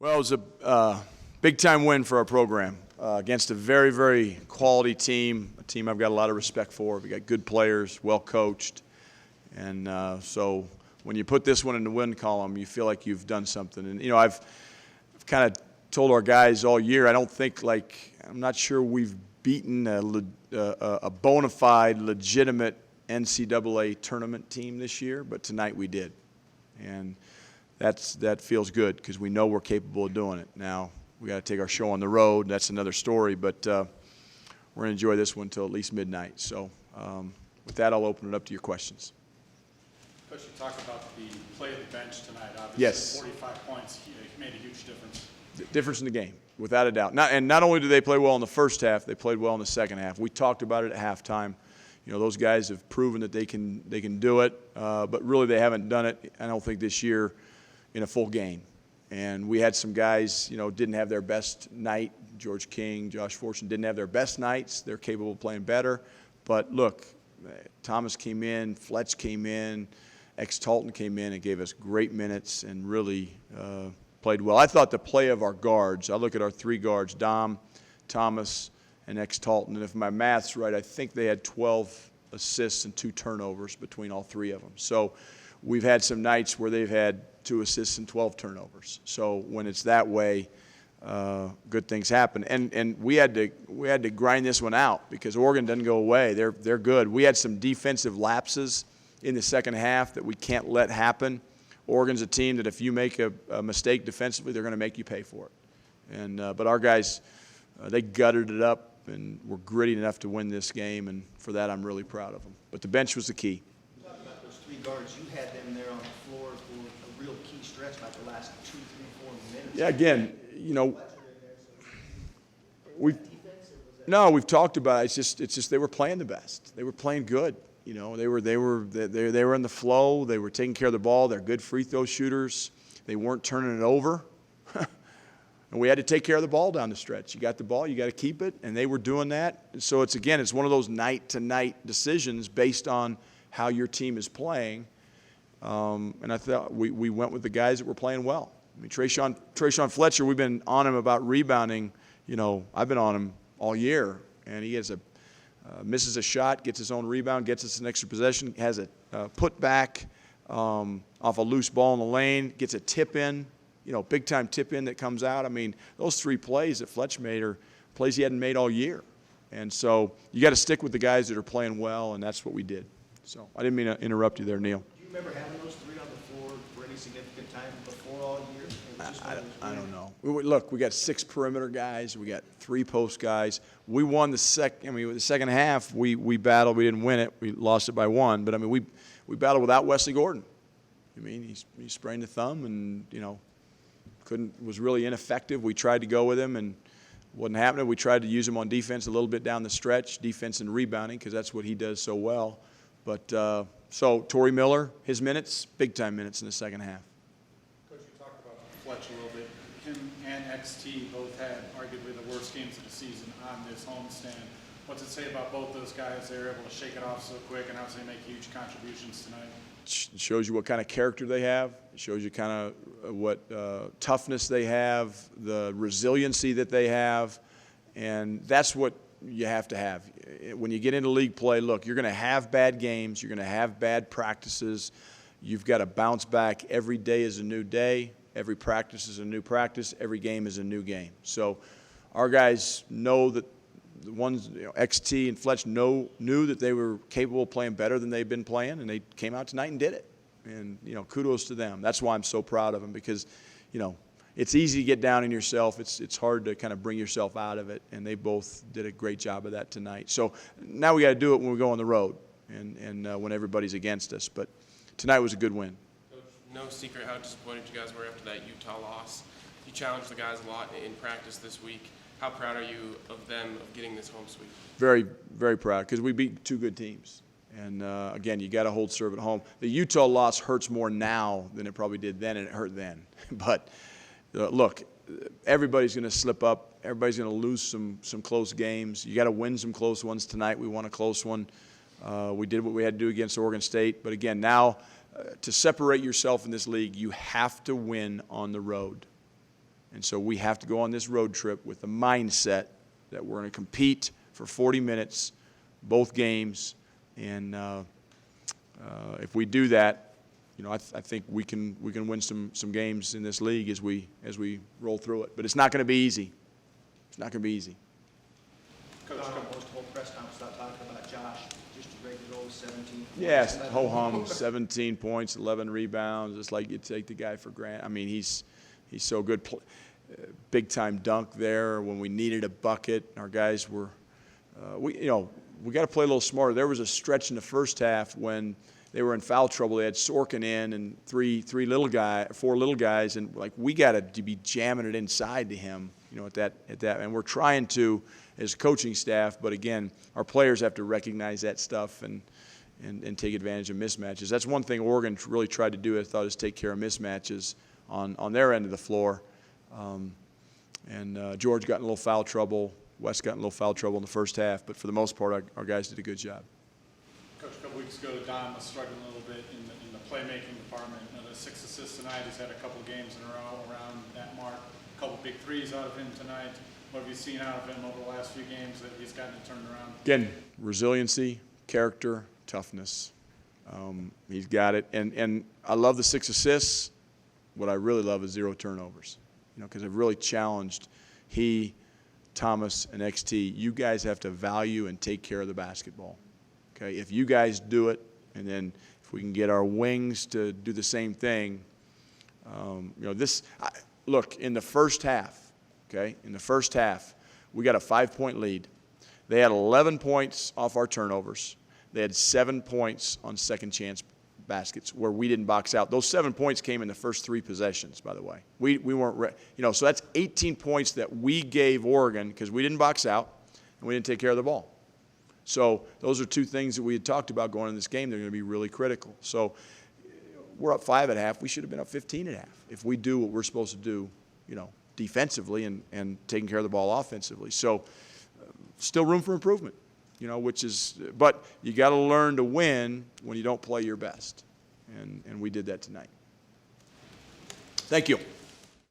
Well, it was a big-time win for our program against a very, very quality team, a team I've got a lot of respect for. We've got good players, well-coached. And so when you put this one in the win column, you feel like you've done something. And, I've kind of told our guys all year, I'm not sure we've beaten a bona fide, legitimate NCAA tournament team this year, but tonight we did. And that feels good because we know we're capable of doing it. Now, we got to take our show on the road. That's another story, but we're going to enjoy this one until at least midnight. So with that, I'll open it up to your questions. Coach, you talked about the play of the bench tonight. Obviously, yes. 45 points made a huge difference. Difference in the game, without a doubt. Not only did they play well in the first half, they played well in the second half. We talked about it at halftime. Those guys have proven that they can do it, but really they haven't done it, I don't think, this year in a full game. And we had some guys, didn't have their best night. George King, Josh Fortune didn't have their best nights. They're capable of playing better. But look, Thomas came in, Fletch came in, Talton came in and gave us great minutes and really played well. I thought the play of our guards, I look at our three guards, Dom, Thomas, and Talton, and if my math's right, I think they had 12 assists and 2 turnovers between all three of them. So we've had some nights where they've had 2 assists and 12 turnovers. So when it's that way, good things happen. And we had to grind this one out because Oregon doesn't go away. They're good. We had some defensive lapses in the second half that we can't let happen. Oregon's a team that if you make a mistake defensively, they're going to make you pay for it. And but our guys, they gutted it up and were gritty enough to win this game, and for that I'm really proud of them. But the bench was the key. You talk about those 3 guards. You had them there on the floor for a real key stretch, like the last 2, 3, 4 minutes. Yeah, again, we've talked about it. It's just they were playing the best. They were playing good. They were in the flow. They were taking care of the ball. They're good free throw shooters. They weren't turning it over. And we had to take care of the ball down the stretch. You got the ball, you got to keep it, and they were doing that. So it's one of those night-to-night decisions based on how your team is playing. And I thought we went with the guys that were playing well. I mean, Trayshawn Fletcher, we've been on him about rebounding. I've been on him all year, and he misses a shot, gets his own rebound, gets us an extra possession, has a putback off a loose ball in the lane, gets a tip in. Big-time tip-in that comes out. I mean, those 3 plays that Fletch made are plays he hadn't made all year. And so you got to stick with the guys that are playing well, and that's what we did. So I didn't mean to interrupt you there, Neil. Do you remember having those 3 on the floor for any significant time before all year? I don't know. Look, we got 6 perimeter guys. We got 3 post guys. We won the second half. We battled. We didn't win it. We lost it by 1. But, we battled without Wesley Gordon. He sprained the thumb and, was really ineffective. We tried to go with him and wasn't happening. We tried to use him on defense a little bit down the stretch, defense and rebounding, because that's what he does so well. But so Torrey Miller, his minutes, big-time minutes in the second half. Coach, you talked about Fletch a little bit. Him and XT both had arguably the worst games of the season on this homestand. What's it say about both those guys? They were able to shake it off so quick and obviously make huge contributions tonight. It shows you what kind of character they have. It shows you kind of what toughness they have, the resiliency that they have, and that's what you have to have. When you get into league play, look, you're going to have bad games. You're going to have bad practices. You've got to bounce back. Every day is a new day. Every practice is a new practice. Every game is a new game. So our guys know that the ones, XT and Fletch knew that they were capable of playing better than they've been playing, and they came out tonight and did it. And, kudos to them. That's why I'm so proud of them because, it's easy to get down in yourself. It's hard to kind of bring yourself out of it, and they both did a great job of that tonight. So now we got to do it when we go on the road and when everybody's against us. But tonight was a good win. Coach, no secret how disappointed you guys were after that Utah loss. You challenged the guys a lot in practice this week. How proud are you of them of getting this home sweep? Very, very proud because we beat 2 good teams. And, again, you got to hold serve at home. The Utah loss hurts more now than it probably did then, and it hurt then. But, look, everybody's going to slip up. Everybody's going to lose some close games. You got to win some close ones tonight. We won a close one. We did what we had to do against Oregon State. But, again, now to separate yourself in this league, you have to win on the road. And so we have to go on this road trip with the mindset that we're going to compete for 40 minutes, both games, and if we do that, I think we can win some games in this league as we roll through it. But it's not going to be easy. It's not going to be easy. Coach, most whole press conference not talking about Josh, just a regular old 17. Yes, ho-hum, 17 points, 11 rebounds, just like you take the guy for granted. I mean, he's so good. Big-time dunk there when we needed a bucket. Our guys were, we got to play a little smarter. There was a stretch in the first half when they were in foul trouble. They had Sorkin in and four little guys, and like we got to be jamming it inside to him, at that. And we're trying to, as coaching staff, but again, our players have to recognize that stuff and take advantage of mismatches. That's one thing Oregon really tried to do, I thought, is take care of mismatches on their end of the floor. George got in a little foul trouble. West got in a little foul trouble in the first half, but for the most part, our guys did a good job. Coach, a couple weeks ago, Don was struggling a little bit in the playmaking department. The 6 assists tonight. He's had a couple games in a row around that mark. A couple big threes out of him tonight. What have you seen out of him over the last few games that he's gotten it turned around? Again, resiliency, character, toughness. He's got it. And I love the 6 assists. What I really love is 0 turnovers. Because I've really challenged Thomas, and XT. You guys have to value and take care of the basketball. Okay, if you guys do it, and then if we can get our wings to do the same thing, look, in the first half, okay, we got a 5-point lead. They had 11 points off our turnovers. They had 7 points on second chance baskets where we didn't box out. Those 7 points came in the first 3 possessions, by the way. We weren't so that's 18 points that we gave Oregon because we didn't box out and we didn't take care of the ball. So those are 2 things that we had talked about going in this game. They're going to be really critical. So we're up 5 at half. We should have been up 15 at half if we do what we're supposed to do, defensively and taking care of the ball offensively. So still room for improvement. But you got to learn to win when you don't play your best, and we did that tonight. Thank you.